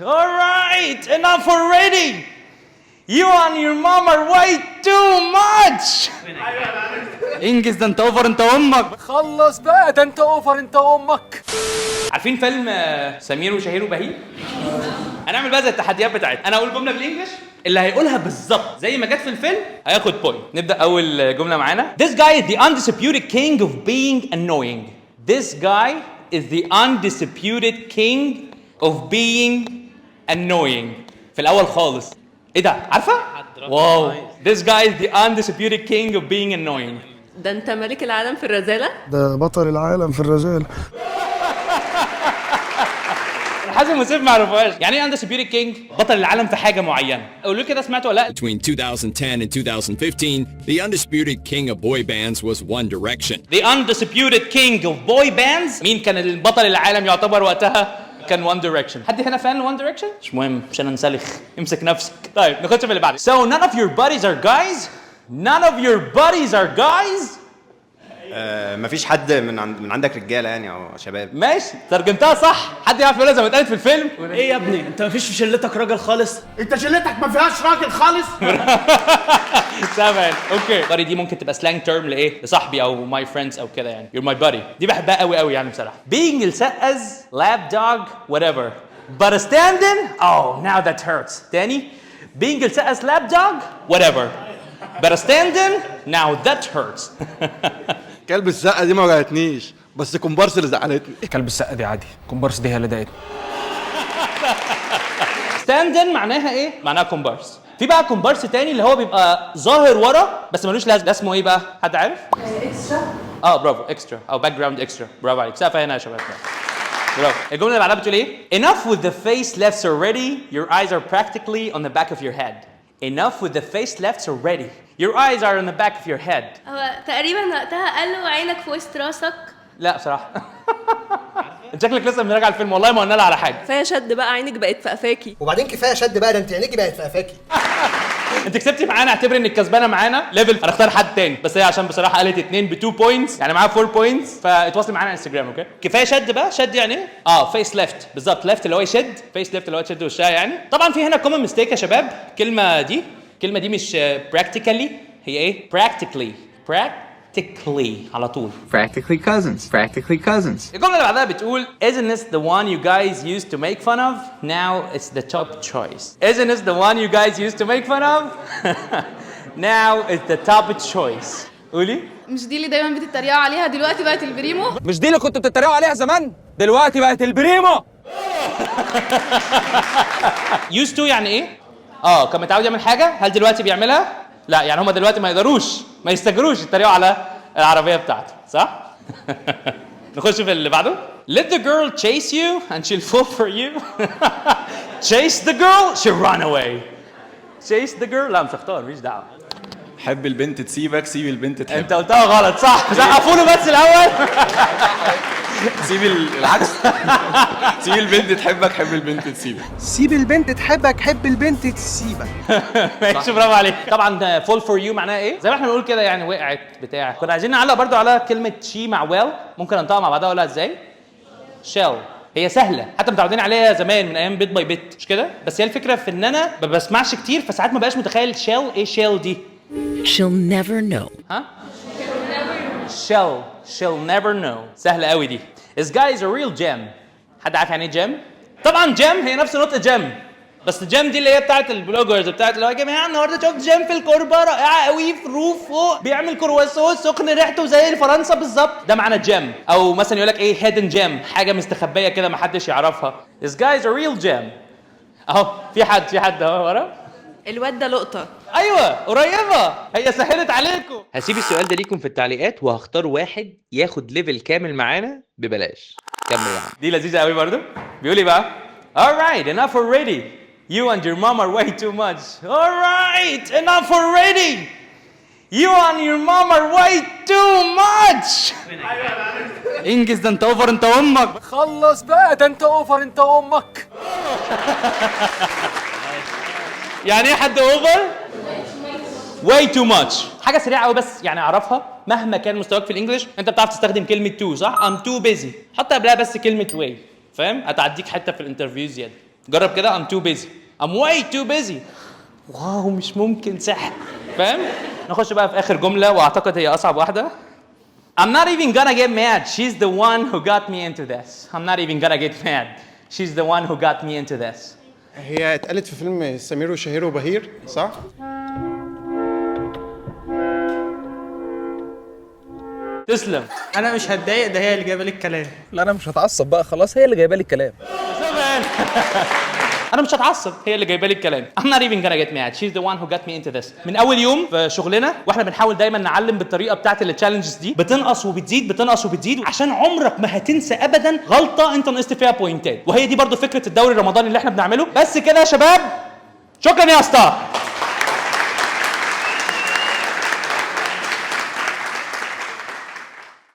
All right, enough already. You and your mom are way too much. انجز ده انت اوفر انت امك. خلص بقى ده انت اوفر انت امك. عارفين فيلم سمير وشهير وبهير؟ هنعمل بقى زي التحديات بتاعتنا. انا اقول جمله بالانجلش اللي هيقولها بالظبط زي ما جت في الفيلم هياخد بوينت. نبدا اول جمله معانا. This guy is the undisputed king of being annoying. This guy is the undisputed king of being annoying. في الاول خالص ايه ده عارفه؟ واو. This guy is the undisputed king of being annoying. ده انت ملك العالم في الرذالة؟ ده بطل العالم في الرذالة. حازم وسيف ما عرفوهاش. يعني ايه undisputed king؟ بطل العالم في حاجه معينه. قولوا كده سمعتوا ولا لا؟ Between 2010 and 2015, the undisputed king of boy bands was One Direction. The undisputed king of boy bands. مين كان البطل العالم يعتبر وقتها؟ كان One Direction. حد هنا فان One Direction؟ مش مهم مش انا نسلخ. امسك نفسك. طيب نخش في اللي بعده. So none of your buddies are guys. None of your buddies are guys. مفيش حد من عندك رجاله يعني او شباب. ماشي ترجمتها صح. حد يعرف يقولها زي ما اتقالت في الفيلم؟ ايه يا ابني انت مفيش في شلتك راجل خالص؟ انت شلتك ما فيهاش راجل خالص؟ 7 اوكي. buddy دي ممكن تبقى سلانج تيرم لايه؟ لصاحبي او ماي فريندز او كده يعني. You're my buddy. دي بحبها قوي قوي يعني بصراحه. being السقز lap dog whatever. but standing oh now that hurts. تاني being السقز lap dog whatever. but standing now that hurts. كلب السقه دي ما وجعتنيش بس كومبارس اللي زعلتني. كلب السقه دي عادي، كومبارس دي هي اللي ضايقتني. ستاندن معناها ايه؟ معناها كومبارس. في بقى كومبارس تاني اللي هو بيبقى ظاهر ورا بس ملوش لازمه. ده اسمه ايه بقى؟ حد عارف؟ اكسترا. برافو اكسترا او باك جراوند اكسترا. برافو عليك. سقفه هنا يا شباب. برافو. الجمله اللي بعدها بتقول ايه؟ Enough with the face left already. Your eyes are practically on the back of your head. Enough with the face left already. Your eyes are on the back of your head. هو تقريبا وقتها قال له عينك في وسط راسك. لا بصراحه. انت شكلك لسه مراجع الفيلم. والله ما قلنا لها على حاجه. كفايه شد بقى عينك بقت في قفاكي. وبعدين كفايه شد بقى ده انت عينيكي بقت في قفاكي. انت كسبتي معانا. اعتبر انك كسبانه معانا ليفل. هنختار حد تاني بس هي عشان بصراحه قالت 2 ب 2 بوينتس يعني معاها 4 بوينتس فاتواصلي معانا على انستجرام. اوكي كفايه شد بقى. شد يعني ايه؟ فيس ليفت بالظبط. ليفت اللي هو يشد. فيس ليفت اللي هو تشد وشها يعني. طبعا في هنا كومن ميستيك يا شباب. الكلمه دي مش براكتيكالي. هي ايه؟ practically على طول. Practically cousins. الجملة اللي بعدها بتقول Isn't this the one you guys used to make fun of? Now it's the top choice. Isn't this the one you guys used to make fun of? Now it's the top choice. قولي. مش دي اللي دايما بتتريقوا عليها دلوقتي بقت البريمو؟ مش دي اللي كنتوا بتتريقوا عليها زمان؟ دلوقتي بقت البريمو. used to يعني ايه؟ كان متعود يعمل حاجة. هل دلوقتي بيعملها؟ لا يعني هما دلوقتي ما يستجروش يتريقوا على العربية بتاعته صح؟ نخش في اللي بعده. Let the girl chase you and she'll fall for you. Chase the girl she'll run away. Chase the girl لا مش هختار مش دعوة. حب البنت تسيبك سيب البنت تحبك. انت قلتها غلط صح. سقفوا له بس الأول. سيب العكس. سيب البنت تحبك حب البنت تسيبك. سيب البنت تحبك حب البنت تسيبك. ماشي برافو عليك. طبعا فول فور يو معناها ايه؟ زي ما احنا بنقول كده يعني وقعت بتاع. كنا عايزين نعلق برضو على كلمة شي مع ويل. ممكن ننطقها مع بعضها اقولها ازاي؟ شيل. هي سهلة حتى متعودين عليها زمان من ايام بيت باي بيت مش كده؟ بس هي الفكرة في ان انا ما بسمعش كتير فساعات ما بقاش متخيل شيل ايه شيل دي. She'll never know. ها؟ She'll never know. سهلة قوي دي. This guy is a real gem. حد عارف يعني ايه جيم؟ طبعا جيم هي نفس نطق جيم بس جيم دي اللي هي بتاعت البلوجرز بتاعت اللي هو يا جماعه النهارده شفت جيم في الكوربه رائعه قوي في الروف فوق بيعمل كرواسون سخن ريحته زي فرنسا بالظبط. ده معنى جيم. او مثلا يقول لك ايه هيدن جيم حاجه مستخبيه كده ما حدش يعرفها. This guy is a real gem. اهو في حد اهو ورا. الواد ده لقطه. ايوه قريبه. هي سهلت عليكم. هسيب السؤال ده ليكم في التعليقات وهختار واحد ياخد ليفل كامل معانا ببلاش. كمل يا عم. دي لذيذه قوي برضو. بيقول ايه بقى؟ Alright enough already. You and your mom are way too much. Alright enough already. You and your mom are way too much. انجز ده انت اوفر انت امك. خلص بقى ده انت اوفر انت امك. يعني ايه حد اوفر؟ way too much. حاجه سريعه قوي بس يعني اعرفها. مهما كان مستواك في الانجليش انت بتعرف تستخدم كلمه to صح؟ I'm too busy. حط قبلها بس كلمه way. فاهم؟ هتعديك حته في الانترفيو زياده. جرب كده I'm too busy I'm way too busy. واو مش ممكن سحر. فاهم؟ نخش بقى في اخر جمله واعتقد هي اصعب واحده. I'm not even gonna get mad. She's the one who got me into this. I'm not even gonna get mad. She's the one who got me into this. هي اتقالت في فيلم سمير وشهير وبهير صح؟ تسلم. انا مش هتضايق، ده هي اللي جايبه لي الكلام. لا انا مش هتعصب بقى خلاص، هي اللي جايبه لي الكلام. انا مش هتعصب، هي اللي جايبه لي الكلام. I'm not even gonna get mad. She's the one who got me into this. من اول يوم في شغلنا واحنا بنحاول دايما نعلم بالطريقه بتاعت التشالنجز دي، بتنقص وبتزيد بتنقص وبتزيد، عشان عمرك ما هتنسى ابدا غلطه انت نقصت فيها بوينتات. وهي دي برضو فكره الدوري الرمضاني اللي احنا بنعمله. بس كده يا شباب، شكرا يا اسطى.